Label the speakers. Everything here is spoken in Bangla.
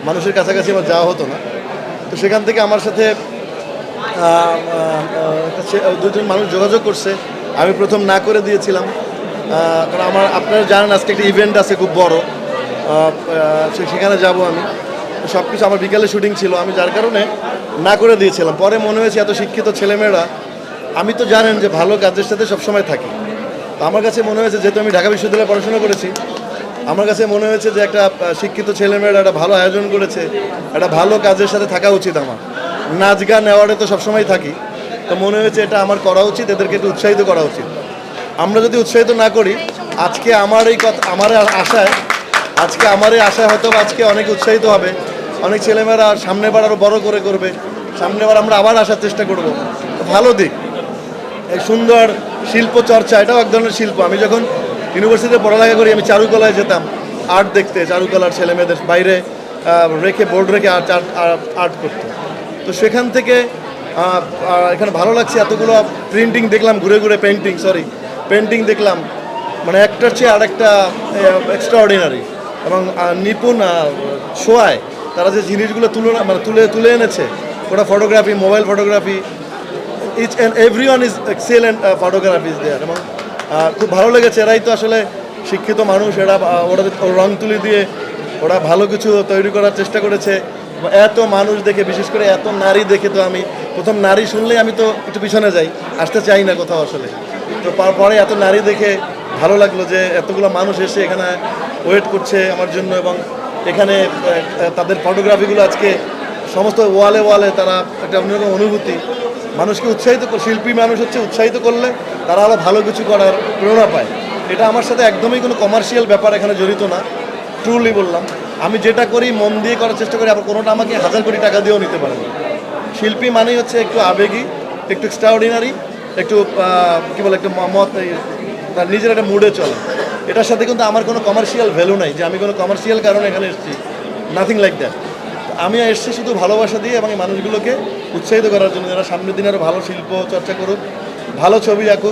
Speaker 1: মানুষের কাছাকাছি আমার যাওয়া হতো না। তো সেখান থেকে আমার সাথে দুজন মানুষ যোগাযোগ করছে। আমি প্রথম না করে দিয়েছিলাম, কারণ আপনারা জানেন আজকে একটা ইভেন্ট আছে খুব বড়, সেখানে যাব আমি। সব কিছু আমার বিকালে শুটিং ছিল, আমি যার কারণে না করে দিয়েছিলাম। পরে মনে হয়েছে এত শিক্ষিত ছেলেমেয়েরা, আমি তো জানেন যে ভালো কাজের সাথে সবসময় থাকি। তো আমার কাছে মনে হয়েছে, যেহেতু আমি ঢাকা বিশ্ববিদ্যালয়ে পড়াশোনা করেছি, আমার কাছে মনে হয়েছে যে একটা শিক্ষিত ছেলেমেয়েরা একটা ভালো আয়োজন করেছে, একটা ভালো কাজের সাথে থাকা উচিত আমার। নাচ গান অ্যাওয়ার্ডে তো সবসময় থাকি, তো মনে হয়েছে এটা আমার করা উচিত, এদেরকে একটু উৎসাহিত করা উচিত। আমরা যদি উৎসাহিত না করি, আজকে আমার এই আশায় হয়তো আজকে অনেক উৎসাহিত হবে, অনেক ছেলেমেয়েরা সামনেবার আরও বড় করে করবে, সামনেবার আমরা আবার আসার চেষ্টা করব। ভালো দিক, এই সুন্দর শিল্প চর্চা, এটাও এক ধরনের শিল্প। আমি যখন ইউনিভার্সিটিতে পড়ালেখা করি, আমি চারুকলায় যেতাম আর্ট দেখতে, চারুকলার ছেলেমেয়েদের বাইরে বোর্ড রেখে আর্ট করতে। তো সেখান থেকে এখানে ভালো লাগছে, এতগুলো প্রিন্টিং দেখলাম, ঘুরে ঘুরে পেন্টিং দেখলাম, মানে একটার চেয়ে আরেকটা এক্সট্রাঅর্ডিনারি এবং নিপুণ ছোঁয়ায় তারা যে জিনিসগুলো তুলে এনেছে, ওটা photography, mobile photography, each and everyone is excellent photographies there. এবং খুব ভালো লেগেছে। এরাই তো আসলে শিক্ষিত মানুষ, ওরা রং তুলি দিয়ে ওরা ভালো কিছু তৈরি করার চেষ্টা করেছে। এত মানুষ দেখে, বিশেষ করে এত নারী দেখে, তো আমি প্রথম নারী শুনলেই আমি তো একটু পিছনে যাই, আসতে চাই না কোথাও আসলে। তো পরে এত নারী দেখে ভালো লাগলো যে এতগুলো মানুষ এসে এখানে ওয়েট করছে আমার জন্য, এবং এখানে তাদের ফটোগ্রাফিগুলো আজকে সমস্ত ওয়ালে তারা একটা অন্যরকম অনুভূতি। মানুষকে শিল্পী মানুষ হচ্ছে উৎসাহিত করলে তারা আরও ভালো কিছু করার প্রেরণা পায়। এটা আমার সাথে একদমই কোনো কমার্শিয়াল ব্যাপার এখানে জড়িত না। ট্রুলি বললাম, আমি যেটা করি মন দিয়ে করার চেষ্টা করি, আবার কোনোটা আমাকে 1000 কোটি টাকা দিয়েও নিতে পারে না। শিল্পী মানেই হচ্ছে একটু আবেগী, একটু এক্সট্রাঅর্ডিনারি, একটু কী বলে, একটু তার নিজের একটা মুডে চলে। এটার সাথে কিন্তু আমার কোনো কমার্শিয়াল ভ্যালু নাই, যে আমি কোনো কমার্শিয়াল কারণে এখানে এসেছি, নাথিং লাইক দ্যাট। আমি এসেছি শুধু ভালোবাসা দিয়ে এবং এই মানুষগুলোকে উৎসাহিত করার জন্য, যারা সামনের দিনে আরও ভালো শিল্প চর্চা করুক, ভালো ছবি আঁকুক,